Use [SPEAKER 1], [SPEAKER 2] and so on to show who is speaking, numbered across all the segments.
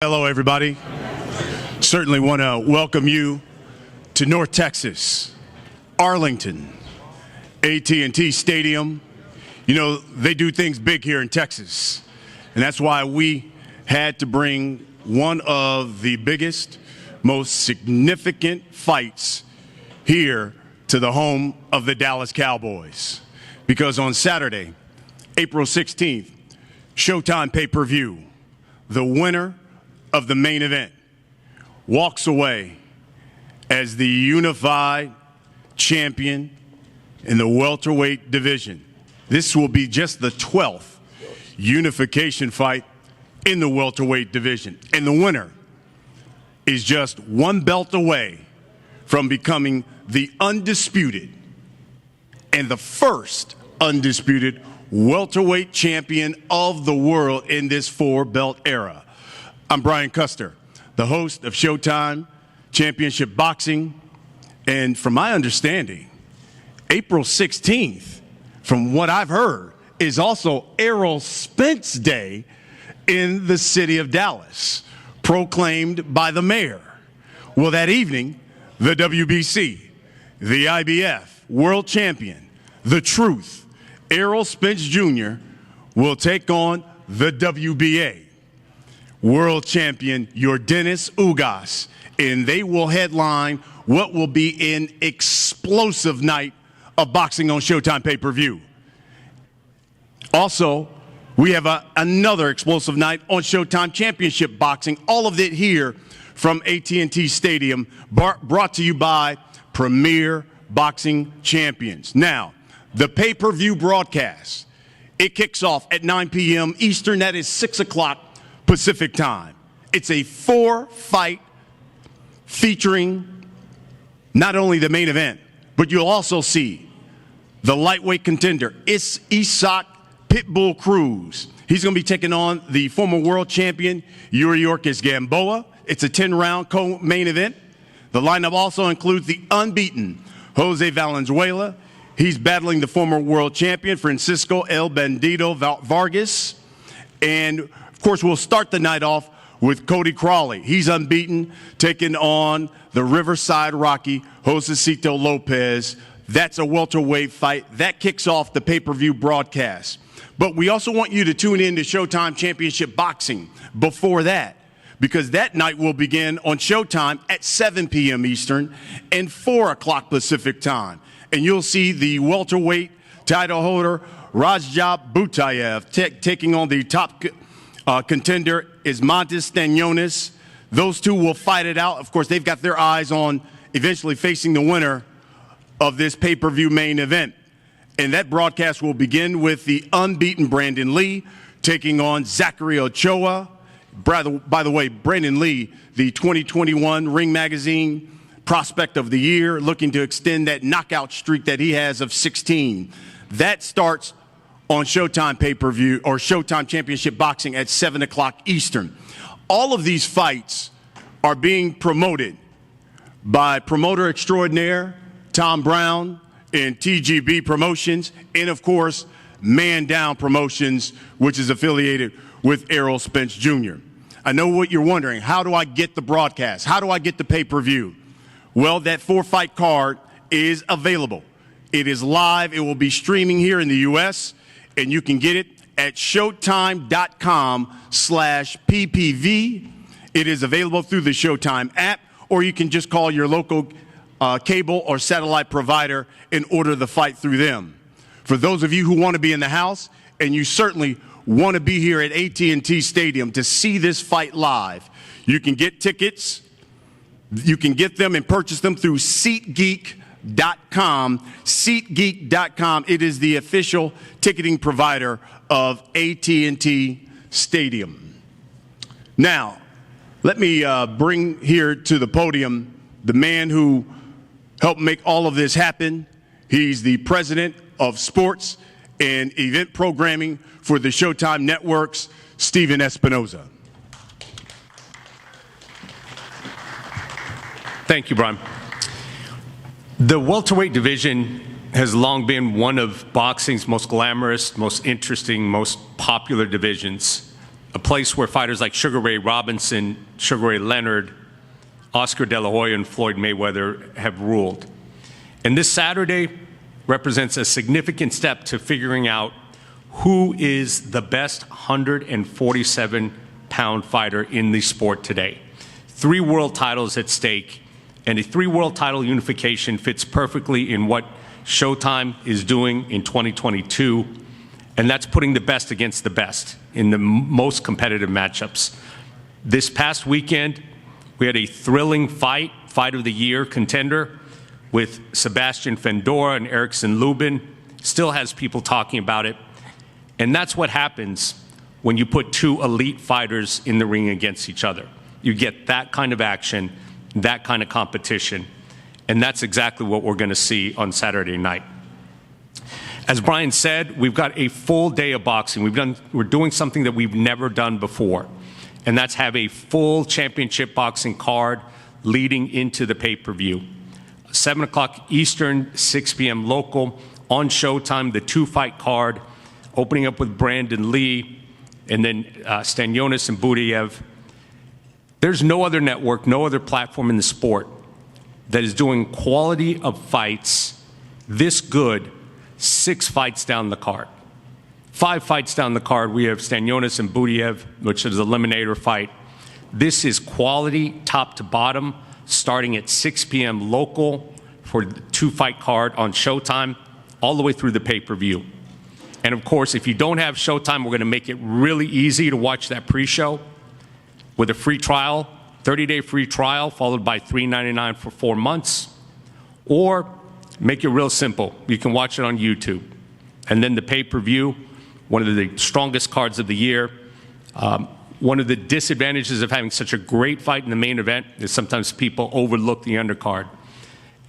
[SPEAKER 1] Hello, everybody. Certainly want to welcome you to North Texas, Arlington, AT&T Stadium. You know, they do things big here in Texas, and that's why we had to bring one of the biggest, most significant fights here to the home of the Dallas Cowboys. Because on Saturday, April 16th, SHOWTIME pay-per-view, the winner of the main event walks away as the unified champion in the welterweight division. This will be just the 12th unification fight in the welterweight division. And the winner is just one belt away from becoming the undisputed and the first undisputed welterweight champion of the world in this four-belt era. I'm Brian Custer, the host of SHOWTIME Championship Boxing, and from my understanding, April 16th, from what I've heard, is also Errol Spence Day in the city of Dallas, proclaimed by the mayor. Well, that evening, the WBC, the IBF world champion, The Truth, Errol Spence Jr. will take on the WBA world champion Yordenis Ugas, and they will headline what will be an explosive night of boxing on SHOWTIME pay-per-view. Also, we have another explosive night on SHOWTIME Championship Boxing, all of it here from AT&T Stadium, brought to you by Premier Boxing Champions. Now, the pay-per-view broadcast, it kicks off at 9 p.m. Eastern. That is 6 o'clock Pacific time. It's a four-fight featuring not only the main event, but you'll also see the lightweight contender, Isaac Pitbull Cruz. He's going to be taking on the former world champion, Yordenis Gamboa. It's a 10-round co-main event. The lineup also includes the unbeaten Jose Valenzuela. He's battling the former world champion, Francisco El Bandito Vargas. And, of course, we'll start the night off with Cody Crawley. He's unbeaten, taking on the Riverside Rocky, Josecito Lopez. That's a welterweight fight. That kicks off the pay-per-view broadcast. But we also want you to tune in to SHOWTIME Championship Boxing before that, because that night will begin on SHOWTIME at 7 p.m. Eastern and 4 o'clock Pacific time. And you'll see the welterweight title holder, Rajab Butayev, taking on the top contender, Ismantas Stanionis. Those two will fight it out. Of course, they've got their eyes on eventually facing the winner of this pay-per-view main event. And that broadcast will begin with the unbeaten Brandon Lee taking on Zachary Ochoa. By the way, Brandon Lee, the 2021 Ring Magazine Prospect of the Year, looking to extend that knockout streak that he has of 16. That starts on SHOWTIME pay-per-view or SHOWTIME Championship Boxing at 7 o'clock Eastern. All of these fights are being promoted by promoter extraordinaire Tom Brown and TGB Promotions, and of course, Man Down Promotions, which is affiliated with Errol Spence Jr. I know what you're wondering. How do I get the broadcast? How do I get the pay-per-view? Well, that four-fight card is available. It is live. It will be streaming here in the U.S., and you can get it at showtime.com/PPV. It is available through the SHOWTIME app, or you can just call your local cable or satellite provider and order the fight through them. For those of you who want to be in the house, and you certainly want to be here at AT&T Stadium to see this fight live, you can get tickets. You can get them and purchase them through SeatGeek.com. SeatGeek.com. It is the official ticketing provider of AT&T Stadium. Now, let me bring here to the podium the man who helped make all of this happen. He's the president of sports and event programming for the SHOWTIME Networks, Steven Espinoza.
[SPEAKER 2] Thank you, Brian. The welterweight division has long been one of boxing's most glamorous, most interesting, most popular divisions a place where fighters like Sugar Ray Robinson, Sugar Ray Leonard, Oscar De La Hoya, and Floyd Mayweather have ruled. And this Saturday represents a significant step to figuring out who is the best 147-pound fighter in the sport today. 3 world titles at stake, and a 3 world title unification fits perfectly in what Showtime is doing in 2022, and that's putting the best against the best in the most competitive matchups. This past weekend, we had a thrilling fight of the year contender with Sebastian Fendora and Erickson Lubin. Still has people talking about it. And that's what happens when you put 2 elite fighters in the ring against each other. You get that kind of action, that kind of competition. And that's exactly what we're going to see on Saturday night. As Brian said, we've got a full day of boxing. We're doing something that we've never done before, and that's have a full championship boxing card leading into the pay-per-view. 7 o'clock Eastern, 6 p.m. local, on Showtime, the 2-fight card, opening up with Brandon Lee, and then Stanionis and Budiev. There's no other network, no other platform in the sport that is doing quality of fights this good 6 fights down the card. 5 fights down the card, we have Stanionis and Budiev, which is an eliminator fight. This is quality top to bottom, starting at 6 p.m. local for the 2-fight card on Showtime, all the way through the pay-per-view. And of course, if you don't have Showtime, we're going to make it really easy to watch that pre-show with a free trial, 30-day free trial, followed by $3.99 for 4 months. Or make it real simple. You can watch it on YouTube. And then the pay-per-view, one of the strongest cards of the year. One of the disadvantages of having such a great fight in the main event is sometimes people overlook the undercard.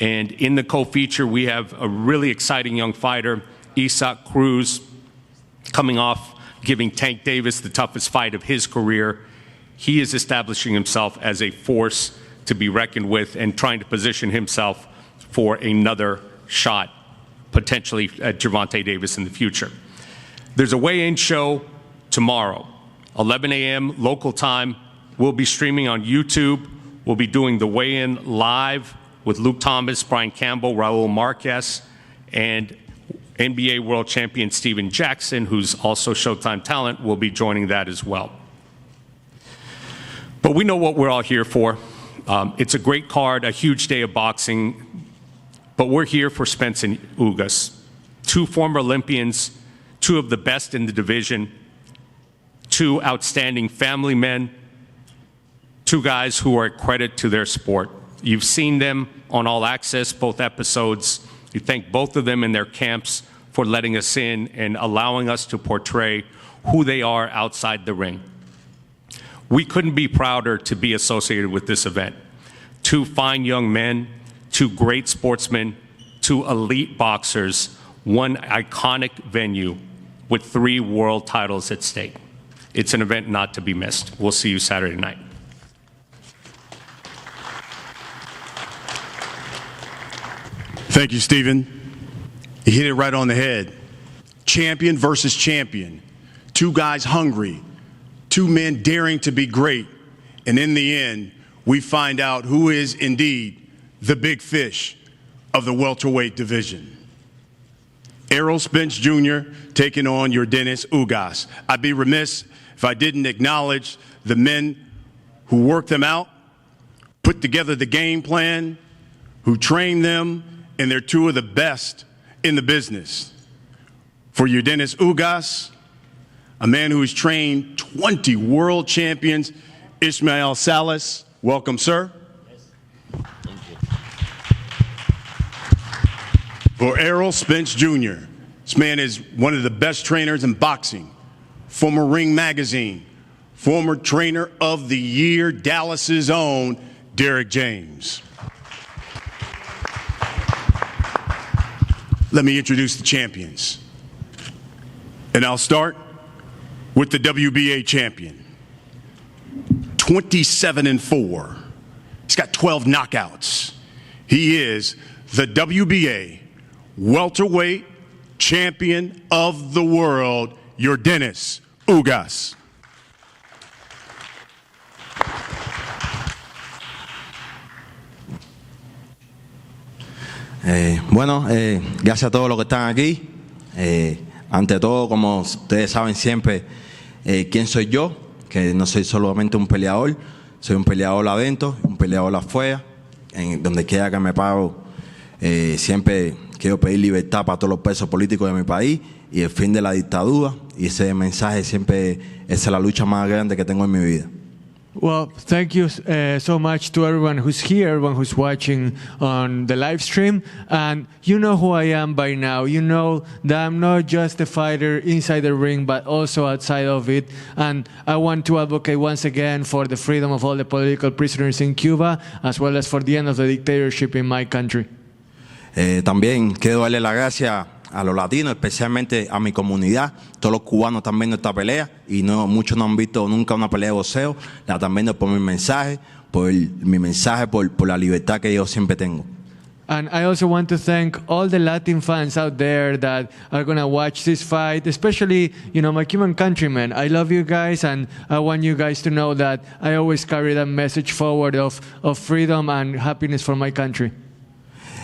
[SPEAKER 2] And in the co-feature, we have a really exciting young fighter, Isaac Cruz, coming off giving Tank Davis the toughest fight of his career. He is establishing himself as a force to be reckoned with and trying to position himself for another shot, potentially at Gervonta Davis in the future. There's a weigh-in show tomorrow, 11 a.m. local time. We'll be streaming on YouTube. We'll be doing the weigh-in live with Luke Thomas, Brian Campbell, Raul Marquez, and NBA world champion Steven Jackson, who's also Showtime talent, will be joining that as well. But we know what we're all here for. It's a great card, a huge day of boxing, but we're here for Spence and Ugas, 2 former Olympians, 2 of the best in the division, 2 outstanding family men, 2 guys who are a credit to their sport. You've seen them on All Access, both episodes. We thank both of them in their camps for letting us in and allowing us to portray who they are outside the ring. We couldn't be prouder to be associated with this event. 2 fine young men, 2 great sportsmen, 2 elite boxers, 1 iconic venue with 3 world titles at stake. It's an event not to be missed. We'll see you Saturday night.
[SPEAKER 1] Thank you, Stephen. You hit it right on the head. Champion versus champion. 2 guys hungry. 2 men daring to be great. And in the end, we find out who is indeed the big fish of the welterweight division. Errol Spence Jr. taking on Yordenis Ugas. I'd be remiss if I didn't acknowledge the men who worked them out, put together the game plan, who trained them, and they're 2 of the best in the business. For Yordenis Ugas, a man who has trained 20 world champions, Ismael Salas. Welcome, sir.
[SPEAKER 3] Thank you.
[SPEAKER 1] For Errol Spence Jr., this man is one of the best trainers in boxing, former Ring Magazine, former trainer of the year, Dallas's own Derek James. Let me introduce the champions. And I'll start with the WBA champion. 27-4. He's got 12 knockouts. He is the WBA welterweight champion of the world, Yordenis Ugas.
[SPEAKER 4] Gracias a todos los que están aquí. Ante todo, como ustedes saben siempre, quién soy yo, que no soy solamente un peleador, soy un peleador adentro, un peleador afuera, en donde quiera que me paro, siempre quiero pedir libertad para todos los presos políticos de mi país y el fin de la dictadura, y ese mensaje siempre esa es la lucha más grande que tengo en mi vida.
[SPEAKER 5] Well, thank you so much to everyone who's here, everyone who's watching on the live stream. And you know who I am by now. You know that I'm not just a fighter inside the ring, but also outside of it. And I want to advocate once again for the freedom of all the political prisoners in Cuba, as well as for the end of the dictatorship in my country.
[SPEAKER 4] También quiero darle las gracias a los latinos, especialmente a mi comunidad. Todos los cubanos están viendo esta pelea y muchos no han visto nunca una pelea de boxeo. La están viendo por mi mensaje, por la libertad que yo siempre tengo.
[SPEAKER 5] And I also want to thank all the Latin fans out there that are going to watch this fight, especially, my Cuban countrymen. I love you guys, and I want you guys to know that I always carry that message forward of freedom and happiness for my country.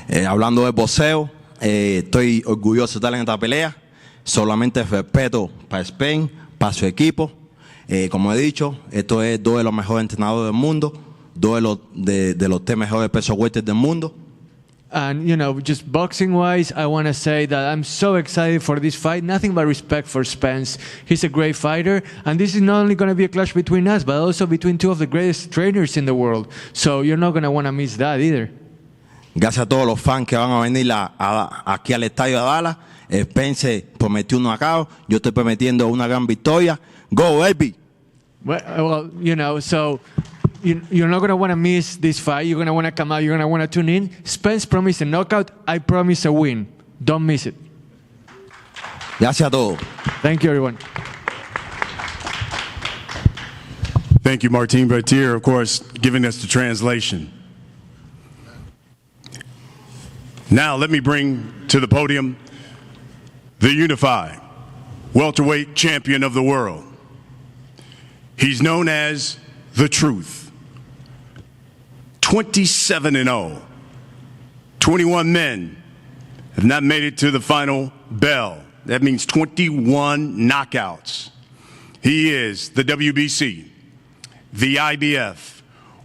[SPEAKER 4] Hablando de boxeo, estoy orgulloso de estar en esta pelea. Solamente respeto para Spence, para su equipo. Como he dicho, esto es dos de los mejores entrenadores del mundo, dos de los tres mejores pesos welter del mundo.
[SPEAKER 5] And, just boxing-wise, I want to say that I'm so excited for this fight. Nothing but respect for Spence. He's a great fighter. And this is not only going to be a clash between us, but also between two of the greatest trainers in the world. So you're not going to want to miss that either.
[SPEAKER 4] Gracias a todos los fans que van a venir aquí al estadio de Dallas. Spence prometió un knockout. Yo estoy prometiendo una gran victoria. Go, baby!
[SPEAKER 5] Well, so you're not going to want to miss this fight. You're going to want to come out. You're going to want to tune in. Spence promised a knockout. I promise a win. Don't miss it.
[SPEAKER 4] Gracias a todos.
[SPEAKER 5] Thank you, everyone.
[SPEAKER 1] Thank you, Martin Bertier, of course, giving us the translation. Now let me bring to the podium the unified welterweight champion of the world. He's known as The Truth. 27-0. 21 men have not made it to the final bell. That means 21 knockouts. He is the WBC, the IBF,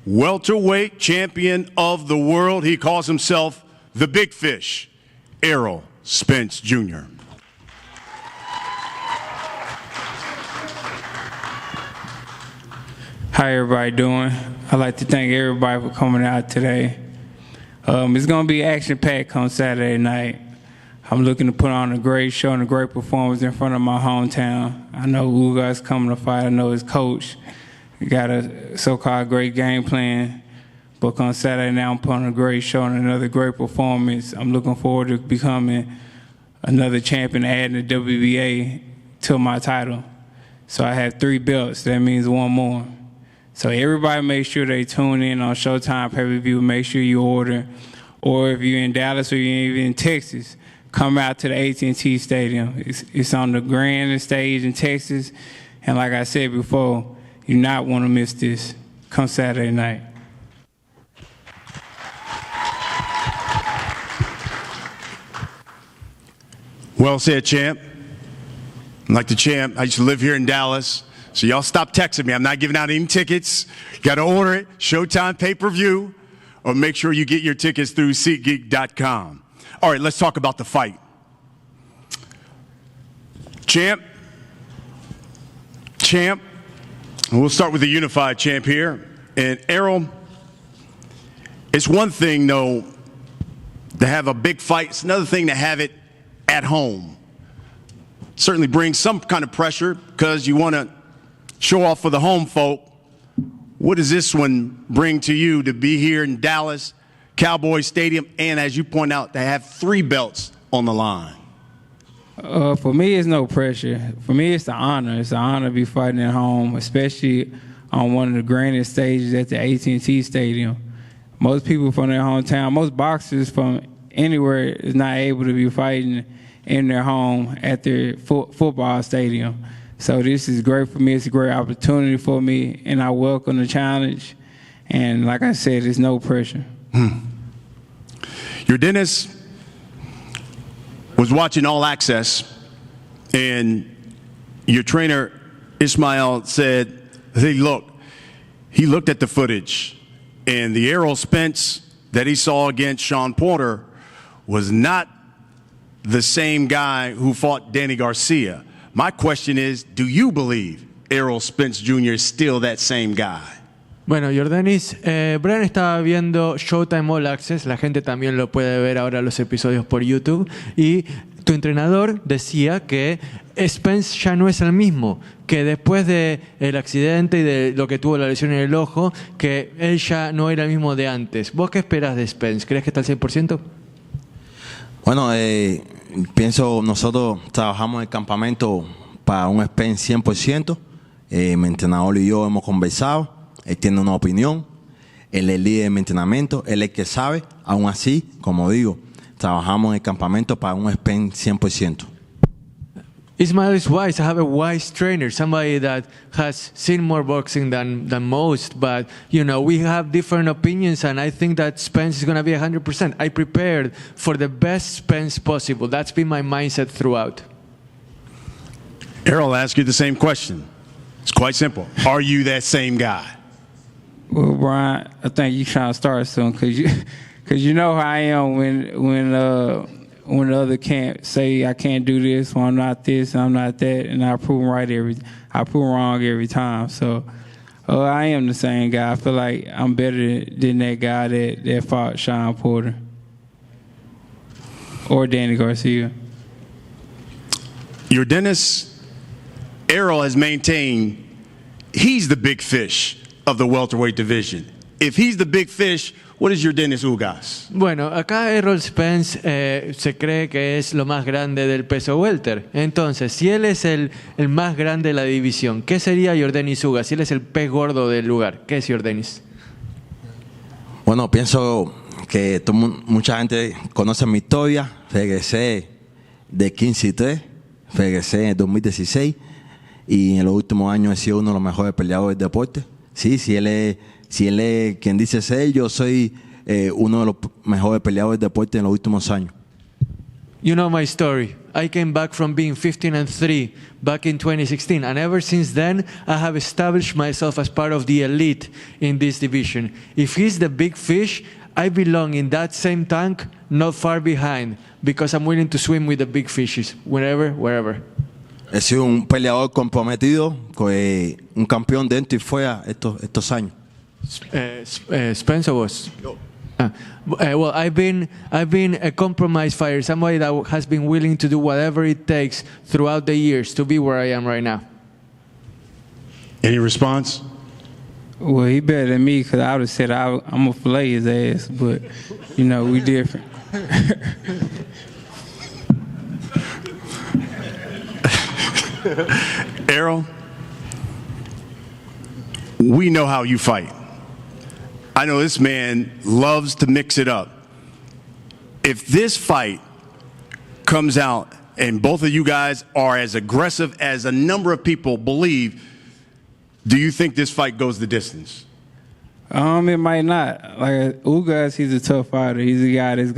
[SPEAKER 1] welterweight champion of the world. He calls himself the Big Fish, Errol Spence Jr.
[SPEAKER 6] How everybody doing? I'd like to thank everybody for coming out today. It's going to be action-packed on Saturday night. I'm looking to put on a great show and a great performance in front of my hometown. I know Ugas coming to fight. I know his coach. He got a so-called great game plan. But on Saturday night, I'm putting on a great show and another great performance. I'm looking forward to becoming another champion, adding the WBA to my title. So I have 3 belts. That means 1 more. So everybody make sure they tune in on SHOWTIME PPV. Make sure you order. Or if you're in Dallas or you're even in Texas, come out to the AT&T Stadium. It's on the grandest stage in Texas. And like I said before, you not want to miss this. Come Saturday night.
[SPEAKER 1] Well said, champ. Like the champ, I used to live here in Dallas, so y'all stop texting me. I'm not giving out any tickets. You got to order it, SHOWTIME pay-per-view, or make sure you get your tickets through SeatGeek.com. All right, let's talk about the fight. Champ, we'll start with the unified champ here. And Errol, it's one thing, though, to have a big fight. It's another thing to have it at home. Certainly brings some kind of pressure because you want to show off for the home folk. What does this one bring to you to be here in Dallas, Cowboy Stadium, and as you point out, to have 3 belts on the line?
[SPEAKER 6] For me, it's no pressure. For me, it's an honor. It's an honor to be fighting at home, especially on one of the grandest stages at the AT&T Stadium. Most people from their hometown, most boxers from anywhere is not able to be fighting in their home at their football stadium. So this is great for me. It's a great opportunity for me, and I welcome the challenge. And like I said, there's no pressure.
[SPEAKER 1] Yordenis was watching All Access, and your trainer, Ismail, said, hey, look, he looked at the footage, and the Errol Spence that he saw against Sean Porter was not the same guy who fought Danny Garcia. My question is, do you believe Errol Spence Jr. is still that same guy?
[SPEAKER 5] Bueno, Yordenis, Brian estaba viendo Showtime All Access, la gente también lo puede ver ahora los episodios por YouTube, y tu entrenador decía que Spence ya no es el mismo, que después del accidente y de lo que tuvo la lesión en el ojo, que él ya no era el mismo de antes. ¿Vos qué esperas de Spence? ¿Crees que está al 100%?
[SPEAKER 4] Bueno, pienso nosotros trabajamos en el campamento para un Spence 100%. Mi entrenador y yo hemos conversado. Él tiene una opinión. Él es el líder de mi entrenamiento. Él es el que sabe. Aún así, como digo, trabajamos en el campamento para un Spence 100%.
[SPEAKER 5] Ismail is wise. I have a wise trainer, somebody that has seen more boxing than most. But, you know, we have different opinions, and I think that Spence is going to be 100%. I prepared for the best Spence possible. That's been my mindset throughout.
[SPEAKER 1] Errol, I'll ask you the same question. It's quite simple. Are you that same guy?
[SPEAKER 6] Well, Brian, I think you trying to start soon, cause you know how I am when the other can't say I can't do this, or I'm not this, I'm not that, and I prove wrong every time. So I am the same guy. I feel like I'm better than that guy that fought Sean Porter or Danny Garcia.
[SPEAKER 1] Yordenis, Errol has maintained he's the big fish of the welterweight division. If he's the big fish, what is Yordenis Ugas?
[SPEAKER 5] Bueno, acá Errol Spence se cree que es lo más grande del peso welter. Entonces, si él es el más grande de la división, ¿qué sería Yordenis Ugas? Si él es el pez gordo del lugar, ¿qué es Yordenis?
[SPEAKER 4] Bueno, pienso que mucha gente conoce mi historia. Regresé de 15-3, regresé en el 2016 y en los últimos años he sido uno de los mejores peleadores del deporte. Sí, si él es quien dice ser, yo soy uno de los mejores peleadores de deporte en los últimos años.
[SPEAKER 5] You know my story. I came back from being 15-3 back in 2016, and ever since then, I have established myself as part of the elite in this division. If he's the big fish, I belong in that same tank, not far behind, because I'm willing to swim with the big fishes, wherever.
[SPEAKER 4] He sido un peleador comprometido, un campeón dentro y fuera estos años.
[SPEAKER 5] Spencer was. Well, I've been a compromise fighter, somebody that has been willing to do whatever it takes throughout the years to be where I am right now.
[SPEAKER 1] Any response?
[SPEAKER 6] Well, he better than me, because I would have said I'm going to fillet his ass, but, you know, we different.
[SPEAKER 1] Errol, we know how you fight. I know this man loves to mix it up. If this fight comes out and both of you guys are as aggressive as a number of people believe, do you think this fight goes the distance?
[SPEAKER 6] It might not. Like Ugas, he's a tough fighter. He's a guy that's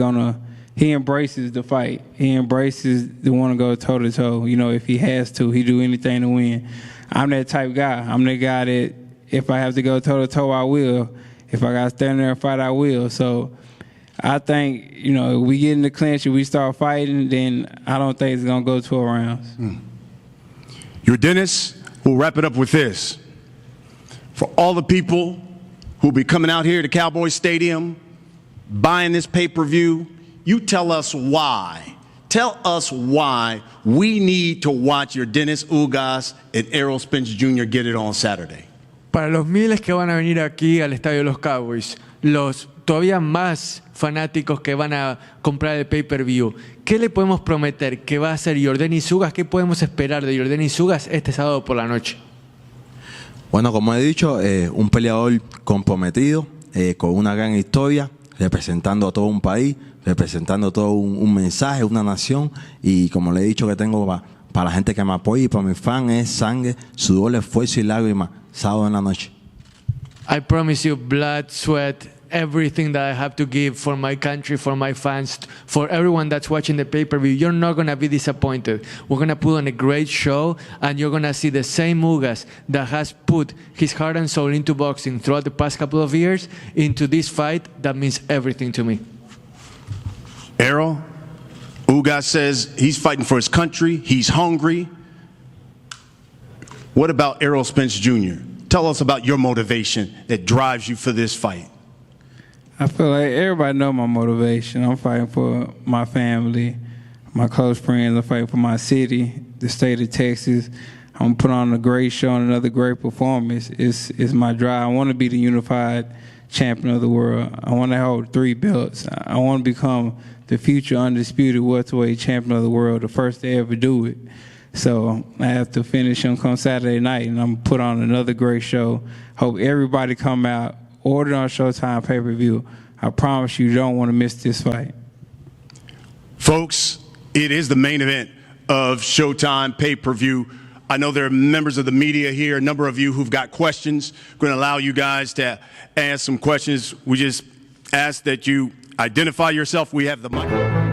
[SPEAKER 6] he embraces the fight. He embraces the want to go toe to toe. You know, if he has to, he do anything to win. I'm that type guy. I'm the guy that if I have to go toe to toe, I will. If I got to stand there and fight, I will. So I think, you know, if we get in the clinch and we start fighting, then I don't think it's going to go 12 rounds.
[SPEAKER 1] Yordenis, we'll wrap it up with this. For all the people who'll be coming out here to Cowboy Stadium, buying this pay-per-view, you tell us why. Tell us why we need to watch Yordenis Ugas and Errol Spence Jr. get it on Saturday.
[SPEAKER 5] Para los miles que van a venir aquí al estadio de los Cowboys, los todavía más fanáticos que van a comprar el pay-per-view, ¿qué le podemos prometer que va a hacer Yordenis Ugas? ¿Qué podemos esperar de Yordenis Ugas este sábado por la noche?
[SPEAKER 4] Bueno, como he dicho, un peleador comprometido, con una gran historia, representando a todo un país, representando todo un mensaje, una nación, y como le he dicho que tengo para la gente que me apoya y para mis fans es sangre, sudor, esfuerzo y lágrimas, sábado en la noche.
[SPEAKER 5] I promise you blood, sweat everything that I have to give for my country, for my fans, for everyone that's watching the pay-per-view. You're not going to be disappointed. We're going to put on a great show, and you're going to see the same Ugas that has put his heart and soul into boxing throughout the past couple of years into this fight that means everything to me.
[SPEAKER 1] Errol, Ugas says he's fighting for his country. He's hungry. What about Errol Spence Jr.? Tell us about your motivation that drives you for this fight.
[SPEAKER 6] I feel like everybody know my motivation. I'm fighting for my family, my close friends. I'm fighting for my city, the state of Texas. I'm going to put on a great show and another great performance. It's my drive. I want to be the unified champion of the world. I want to hold 3 belts. I want to become the future undisputed welterweight champion of the world, the first to ever do it. So I have to finish him come Saturday night, and I'm going to put on another great show. Hope everybody come out, order on Showtime pay-per-view. I promise you don't want to miss this fight.
[SPEAKER 1] Folks, it is the main event of Showtime pay-per-view. I know there are members of the media here, a number of you who've got questions. We're going to allow you guys to ask some questions. We just ask that you identify yourself. We have the mic.